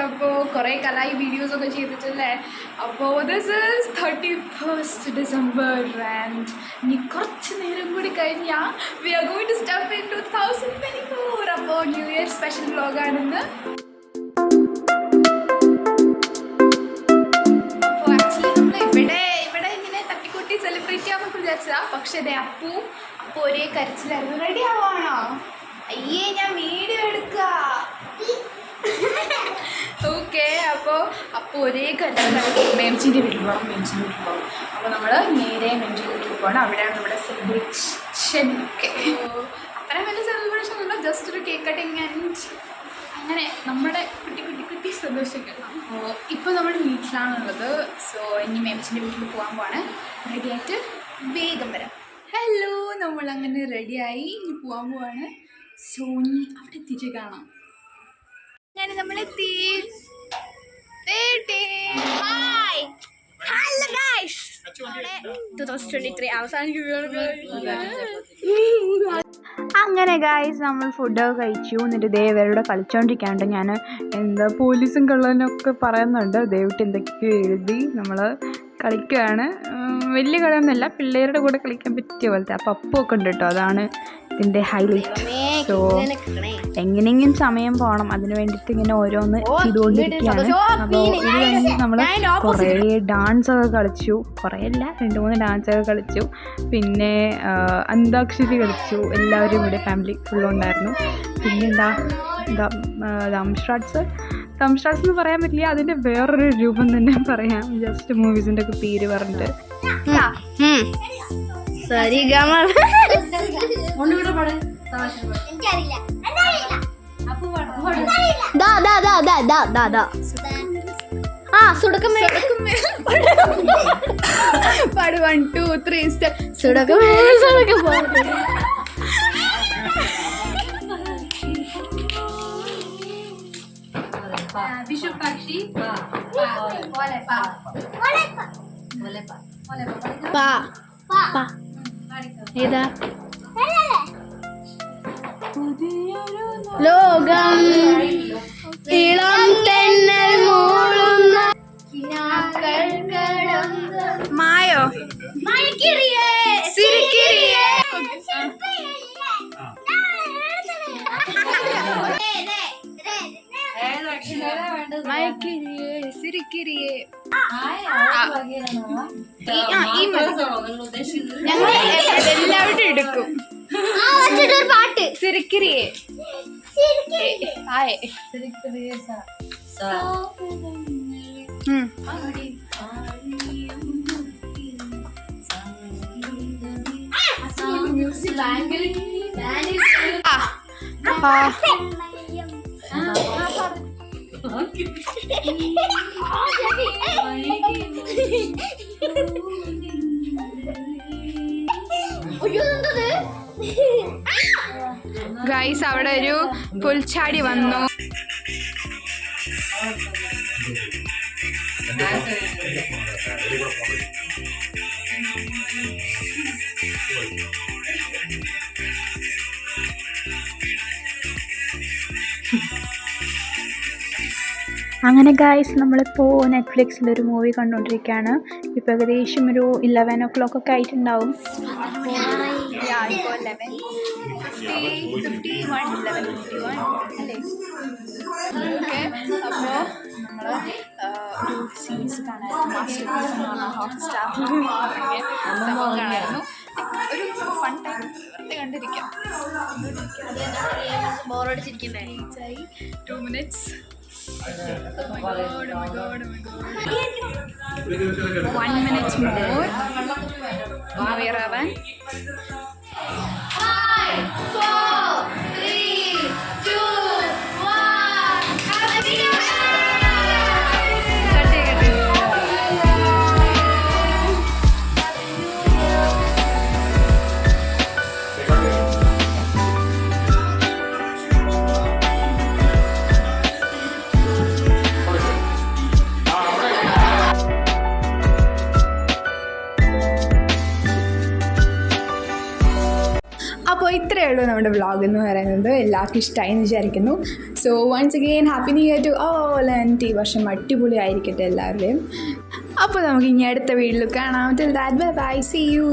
അപ്പോൾ കുറേ കലായി വീഡിയോസൊക്കെ ചെയ്തിട്ടല്ലേ. അപ്പോൾ this is 31st December and ഇനി കുറച്ച് നേരം കൂടി കഴിഞ്ഞാൽ we are going to step in 2024. അപ്പോൾ ന്യൂ ഇയർ സ്പെഷ്യൽ വ്ളോഗാണെന്ന്. അപ്പോൾ ആക്ച്വലി നമ്മൾ ഇവിടെ ഇങ്ങനെ തട്ടിക്കൂട്ടി സെലിബ്രേറ്റ് ചെയ്യാമെന്നൊക്കെ വിചാരിച്ചതാണ്. പക്ഷേ അതെ അപ്പോൾ ഒരേ കരച്ചിലായിരുന്നു. റെഡി ആവാണോ? അയ്യേ ഞാൻ വീഡിയോ എടുക്കുക. ഓക്കെ അപ്പോൾ ഒരേ കരച്ചിലായിരുന്നു. മേംജിൻ്റെ വീട്ടിൽ പോകണം. അപ്പോൾ നമ്മൾ നേരെ മേംജിൻ്റെ വീട്ടിൽ പോകണം. അവിടെയാണ് നമ്മുടെ സെലിബ്രേഷൻ. ഓക്കെ അത്രയും വലിയ സെലിബ്രേഷൻ ഒന്നുമില്ല, ജസ്റ്റ് ഒരു കേക്ക് കട്ടിങ് ആൻഡ് അങ്ങനെ നമ്മുടെ കുട്ടി സന്തോഷിക്കണം. അപ്പോൾ ഇപ്പോൾ നമ്മൾ വീട്ടിലാണുള്ളത്. സോ ഇനി മേംജിൻ്റെ വീട്ടിൽ പോകാൻ പോവാണ്. റെഡിയായിട്ട് വേഗം വരാം. ഹലോ, നമ്മളങ്ങനെ റെഡിയായി ഇനി പോകാൻ പോവാണ്. സോനി അവിടെ എത്തിയിട്ട് കാണാം. അങ്ങനെ നമ്മളെത്തി. ഹായ് ഹലോ ഗൈസ്, 2023 അവസാനിക്കുകയാണ്. അങ്ങനെ ഗൈസ് നമ്മൾ ഫുഡൊക്കെ കഴിച്ചു. എന്നിട്ട് ദേവരോട് കളിച്ചോണ്ടിരിക്കാണ്ട് ഞാൻ എന്താ പോലീസും കള്ളനൊക്കെ പറയുന്നുണ്ട്. ദയവിട്ട് എന്തൊക്കെയോ എഴുതി നമ്മൾ കളിക്കുകയാണ്. വലിയ കളിയൊന്നുമല്ല, പിള്ളേരുടെ കൂടെ കളിക്കാൻ പറ്റിയ പോലത്തെ. അപ്പം അപ്പൊക്കെ ഉണ്ട് കേട്ടോ, അതാണ് ഇതിൻ്റെ ഹൈലൈറ്റ്. സോ എങ്ങനെയെങ്കിലും സമയം പോകണം, അതിന് വേണ്ടിയിട്ട് ഇങ്ങനെ ഓരോന്ന് ചെയ്തുകൊണ്ടിരിക്കുകയാണ്. അപ്പോൾ ഇത് കഴിഞ്ഞ് നമ്മൾ കുറേ ഡാൻസൊക്കെ കളിച്ചു. കുറേയല്ല, 2-3 ഡാൻസൊക്കെ കളിച്ചു. പിന്നെ അന്താക്ഷരി കളിച്ചു. എല്ലാവരും ഇവിടെ ഫാമിലി ഫുള്ളുണ്ടായിരുന്നു. പിന്നെ ദംഷ്ട്രാട്സ് എന്ന് പറയാൻ പറ്റില്ല, അതിൻ്റെ വേറൊരു രൂപം തന്നെ പറയാം. ജസ്റ്റ് മൂവീസിൻ്റെ ഒക്കെ പേര് പറഞ്ഞിട്ട് പാട് 1 2 3 സുടകമേ വിഷു പക്ഷി ഏതാ ലോകം ഇളം തെന്നൽ മൂളുന്ന മായോ സിരിക്കിരിയേ മയക്കിരിയേ സിരിക്കിരിയേ. ഞങ്ങൾ എല്ലാവരും എടുക്കും. പാട്ട് സിരിക്കിരിയേ ഗൈസ് അവിടെ ഒരു പുൽച്ചാടി വന്നു. അങ്ങനെ ഗൈസ് നമ്മളിപ്പോൾ നെറ്റ്ഫ്ലിക്സിലൊരു മൂവി കണ്ടുകൊണ്ടിരിക്കുകയാണ്. ഇപ്പോൾ ഏകദേശം ഒരു 11 o'clock ഒക്കെ ആയിട്ടുണ്ടാവും. ഓക്കെ അപ്പോൾ നമ്മൾ ഒരു സീരീസ് കാണായിരുന്നു. മാസ്റ്റർ പീസ് എന്ന് പറഞ്ഞാൽ ഹോട്ട്സ്റ്റാറിൽ ഇറങ്ങിയ സംഭവം കാണായിരുന്നു. ഒരു ഫൺ ടൈം വെറുതെ കണ്ടിരിക്കാം. ബോറടിച്ചിരിക്കണ്ടേ 2 minutes. Oh my god. 1 minute more. Movie Ravan. 5 4 3 2 1. ഉള്ളൂ നമ്മുടെ വ്ളോഗ് എന്ന് പറയുന്നത്. എല്ലാവർക്കും ഇഷ്ടമായി എന്ന് വിചാരിക്കുന്നു. So once again happy new year to all and ഈ വർഷം അടിപൊളി ആയിരിക്കട്ടെ എല്ലാവരുടെയും. അപ്പോൾ നമുക്ക് ഇനി അടുത്ത വീഡിയോയിൽ കാണാം. Till that bye bye, see U.